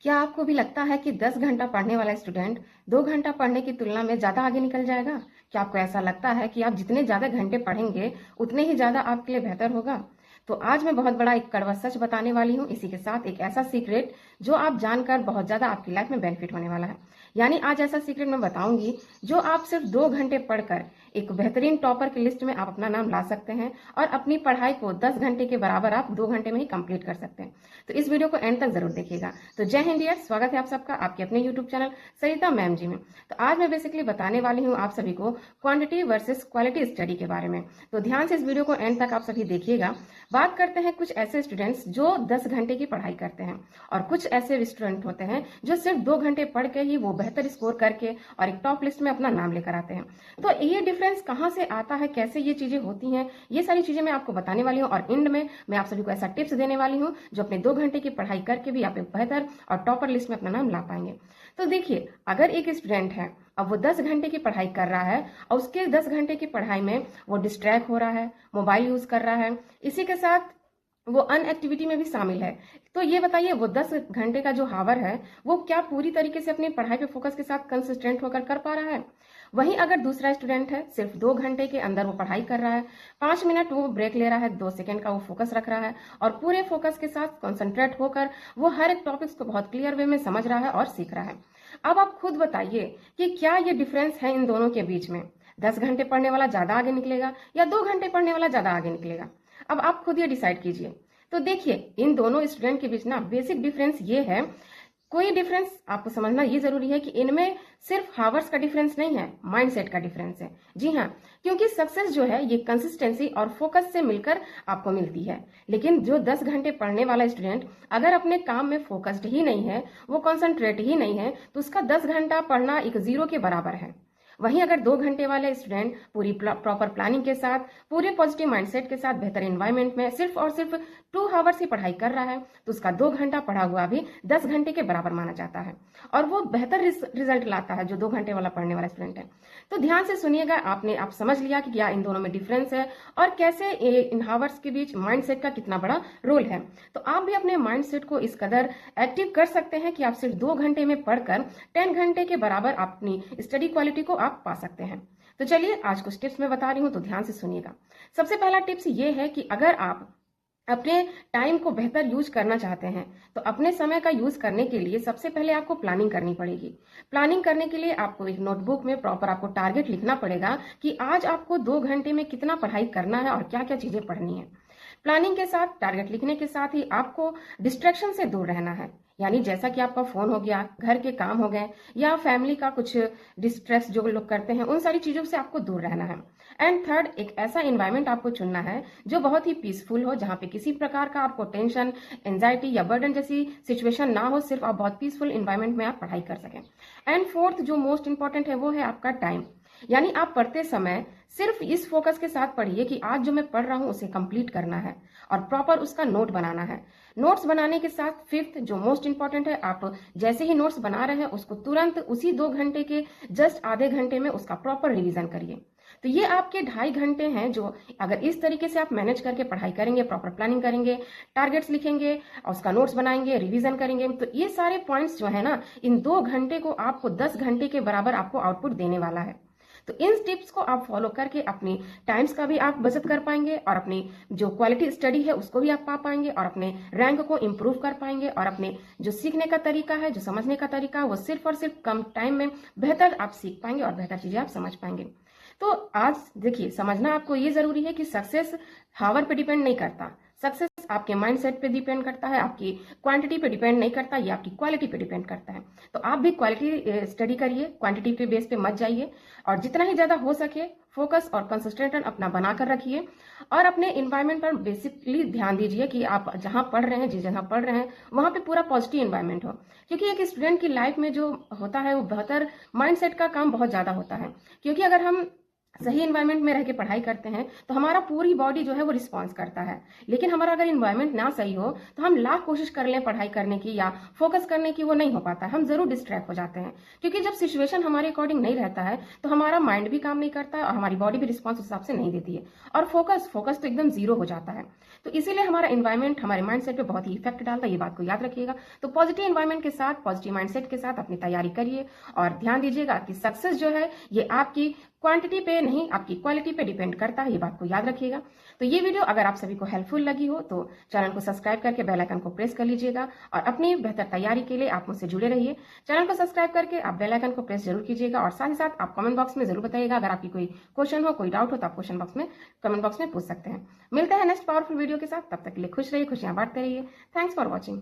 क्या आपको भी लगता है कि 10 घंटा पढ़ने वाला स्टूडेंट 2 घंटा पढ़ने की तुलना में ज़्यादा आगे निकल जाएगा? क्या आपको ऐसा लगता है कि आप जितने ज़्यादा घंटे पढ़ेंगे, उतने ही ज़्यादा आपके लिए बेहतर होगा? तो आज मैं बहुत बड़ा एक कड़वा सच बताने वाली हूँ, इसी के साथ एक ऐसा सीक्रेट जो आप जानकर बहुत ज़्यादा आपकी लाइफ में बेनिफिट होने वाला है। यानी आज ऐसा सीक्रेट मैं बताऊंगी जो आप सिर्फ 2 घंटे पढ़कर एक बेहतरीन टॉपर की लिस्ट में आप अपना नाम ला सकते हैं और अपनी पढ़ाई को 10 घंटे के बराबर आप 2 घंटे में ही कंप्लीट कर सकते हैं। तो इस वीडियो को एंड तक जरूर देखिएगा। तो जय हिंद डियर, स्वागत है आप सबका आपके अपने यूट्यूब चैनल सरिता मैम जी में। तो आज मैं बेसिकली बताने वाली हूँ आप सभी को क्वांटिटी वर्सेस क्वालिटी स्टडी के बारे में। तो ध्यान से इस वीडियो को एंड तक आप सभी देखिएगा। बात करते हैं कुछ ऐसे स्टूडेंट्स जो 10 घंटे की पढ़ाई करते हैं और कुछ ऐसे स्टूडेंट होते हैं जो सिर्फ 2 घंटे पढ़ के ही वो बेहतर स्कोर करके और एक टॉप लिस्ट में अपना नाम लेकर आते हैं। तो ये डिफरेंस कहाँ से आता है, कैसे ये चीजें होती हैं, ये सारी चीजें मैं आपको बताने वाली हूँ और एंड में मैं आप सभी को ऐसा टिप्स देने वाली हूँ जो अपने 2 घंटे की पढ़ाई करके भी आप एक बेहतर और टॉपर लिस्ट में अपना नाम ला पाएंगे। तो देखिए, अगर एक स्टूडेंट है अब वो 10 घंटे की पढ़ाई कर रहा है और उसके 10 घंटे की पढ़ाई में वो डिस्ट्रैक्ट हो रहा है, मोबाइल यूज कर रहा है, इसी के साथ वो अन एक्टिविटी में भी शामिल है, तो ये बताइए वो 10 घंटे का जो हावर है वो क्या पूरी तरीके से अपनी पढ़ाई पे फोकस के साथ कंसिस्टेंट होकर कर पा रहा है? वहीं अगर दूसरा स्टूडेंट है सिर्फ 2 घंटे के अंदर वो पढ़ाई कर रहा है, 5 मिनट वो ब्रेक ले रहा है, 2 सेकंड का वो फोकस रख रहा है और पूरे फोकस के साथ कंसंट्रेट होकर वो हर एक टॉपिक्स को बहुत क्लियर वे में समझ रहा है और सीख रहा है। अब आप खुद बताइए कि क्या ये डिफरेंस है इन दोनों के बीच में? 10 घंटे पढ़ने वाला ज्यादा आगे निकलेगा या 2 घंटे पढ़ने वाला ज्यादा आगे निकलेगा? अब आप खुद ये डिसाइड कीजिए। तो देखिए, इन दोनों स्टूडेंट के बीच ना बेसिक डिफरेंस ये है, कोई डिफरेंस आपको समझना ये जरूरी है कि इनमें सिर्फ हावर्स का डिफरेंस नहीं है, माइंडसेट का डिफरेंस है। जी हाँ, क्योंकि सक्सेस जो है ये कंसिस्टेंसी और फोकस से मिलकर आपको मिलती है। लेकिन जो 10 घंटे पढ़ने वाला स्टूडेंट अगर अपने काम में फोकस्ड ही नहीं है, वो कॉन्सेंट्रेट ही नहीं है, तो उसका 10 घंटा पढ़ना एक जीरो के बराबर है। वहीं अगर 2 घंटे वाले स्टूडेंट पूरी प्रॉपर प्लानिंग के साथ, पूरे पॉजिटिव माइंडसेट के साथ बेहतर एनवायरनमेंट में सिर्फ और सिर्फ 2 आवर्स ही पढ़ाई कर रहा है, तो उसका 2 घंटा पढ़ा हुआ भी 10 घंटे के बराबर माना जाता है और वो बेहतर रिजल्ट लाता है जो 2 घंटे वाला पढ़ने वाला स्टूडेंट है। तो ध्यान से सुनिएगा, आप समझ लिया कि क्या इन दोनों में डिफरेंस है और कैसे इन हावर्स के बीच माइंडसेट का कितना बड़ा रोल है। तो आप भी अपने माइंडसेट को इस कदर एक्टिव कर सकते हैं कि आप सिर्फ 2 घंटे में पढ़कर 10 घंटे के बराबर अपनी स्टडी क्वालिटी को आप पा सकते हैं। तो चलिए आज कुछ टिप्स मैं बता रही हूं, तो ध्यान से सुनिएगा। सबसे पहला टिप्स ये है कि अगर आप अपने टाइम को बेहतर यूज करना चाहते हैं तो अपने समय का यूज करने के लिए सबसे पहले आपको प्लानिंग करनी पड़ेगी। प्लानिंग करने के लिए आपको एक नोटबुक में प्रॉपर आपको टारगेट लिखना पड़ेगा कि आज आपको 2 घंटे में कितना पढ़ाई करना है और क्या क्या चीजें पढ़नी है। प्लानिंग के साथ, टारगेट लिखने के साथ ही आपको डिस्ट्रैक्शन से दूर रहना है। यानी जैसा कि आपका फोन हो गया, घर के काम हो गए या फैमिली का कुछ डिस्ट्रेस जो लोग करते हैं, उन सारी चीजों से आपको दूर रहना है। एंड थर्ड, एक ऐसा एनवायरनमेंट आपको चुनना है जो बहुत ही पीसफुल हो, जहां पे किसी प्रकार का आपको टेंशन, एंजाइटी या बर्डन जैसी सिचुएशन ना हो, सिर्फ आप बहुत पीसफुल एनवायरनमेंट में आप पढ़ाई कर सकें। एंड फोर्थ, जो मोस्ट इंपॉर्टेंट है, वो है आपका टाइम। यानी आप पढ़ते समय सिर्फ इस फोकस के साथ पढ़िए कि आज जो मैं पढ़ रहा हूं उसे कंप्लीट करना है और प्रॉपर उसका नोट बनाना है। नोट्स बनाने के साथ फिफ्थ, जो मोस्ट इंपॉर्टेंट है, आप जैसे ही नोट्स बना रहे हैं उसको तुरंत उसी 2 घंटे के जस्ट आधे घंटे में उसका प्रॉपर रिवीजन करिए। तो ये आपके 2.5 घंटे हैं जो अगर इस तरीके से आप मैनेज करके पढ़ाई करेंगे, प्रॉपर प्लानिंग करेंगे, टारगेट्स लिखेंगे और उसका नोट्स बनाएंगे, रिवीजन करेंगे, तो ये सारे पॉइंट्स जो है ना, इन 2 घंटे को आपको 10 घंटे के बराबर आपको आउटपुट देने वाला है। तो इन टिप्स को आप फॉलो करके अपनी टाइम्स का भी आप बचत कर पाएंगे और अपनी जो क्वालिटी स्टडी है उसको भी आप पा पाएंगे और अपने रैंक को इम्प्रूव कर पाएंगे और अपने जो सीखने का तरीका है, जो समझने का तरीका है, वो सिर्फ और सिर्फ कम टाइम में बेहतर आप सीख पाएंगे और बेहतर चीजें आप समझ पाएंगे। तो आज देखिए, समझना आपको ये जरूरी है कि सक्सेस हावर पे डिपेंड नहीं करता, सक्सेस आपके माइंडसेट पे डिपेंड करता है, आपकी क्वांटिटी पे डिपेंड नहीं करता, ये आपकी क्वालिटी पे डिपेंड करता है। तो आप भी क्वालिटी स्टडी करिए, क्वांटिटी पे बेस पे मत जाइए और जितना ही ज्यादा हो सके फोकस और कंसिस्टेंट अपना बनाकर रखिए और अपने इन्वायरमेंट पर बेसिकली ध्यान दीजिए कि आप जहां पढ़ रहे हैं, जिस जगह पढ़ रहे हैं, वहां पे पूरा पॉजिटिव इन्वायरमेंट हो। क्योंकि एक स्टूडेंट की लाइफ में जो होता है वो बेहतर माइंडसेट का काम बहुत ज्यादा होता है। क्योंकि अगर हम सही एनवायरनमेंट में रह के पढ़ाई करते हैं तो हमारा पूरी बॉडी जो है वो रिस्पॉन्स करता है। लेकिन हमारा अगर एनवायरनमेंट ना सही हो तो हम लाख कोशिश कर लें पढ़ाई करने की या फोकस करने की, वो नहीं हो पाता है, हम जरूर डिस्ट्रैक्ट हो जाते हैं। क्योंकि जब सिचुएशन हमारे अकॉर्डिंग नहीं रहता है तो हमारा माइंड भी काम नहीं करता है और हमारी बॉडी भी रिस्पॉन्स उस हिसाब से नहीं देती है, और फोकस फोकस तो एकदम जीरो हो जाता है। तो इसीलिए हमारा एनवायरनमेंट हमारे माइंडसेट पे बहुत ही इफेक्ट डालता है, ये बात को याद रखिएगा। तो पॉजिटिव एनवायरनमेंट के साथ, पॉजिटिव माइंडसेट के साथ अपनी तैयारी करिए, और ध्यान दीजिएगा कि सक्सेस जो है ये आपकी क्वांटिटी पे नहीं, आपकी क्वालिटी पे डिपेंड करता है, ये बात को याद रखिएगा। तो ये वीडियो अगर आप सभी को हेल्पफुल लगी हो तो चैनल को सब्सक्राइब करके बेल आइकन को प्रेस कर लीजिएगा, और अपनी बेहतर तैयारी के लिए आप मुझसे जुड़े रहिए। चैनल को सब्सक्राइब करके आप बेल आइकन को प्रेस जरूर कीजिएगा, और साथ ही साथ आप कमेंट बॉक्स में जरूर बताइएगा अगर आपकी कोई क्वेश्चन हो, कोई डाउट हो तो आप क्वेश्चन बॉक्स में, कमेंट बॉक्स में पूछ सकते हैं। मिलते हैं नेक्स्ट पावरफुल वीडियो के साथ, तब तक के लिए खुश रहिए, खुशियां बांटते रहिए। Thanks for watching.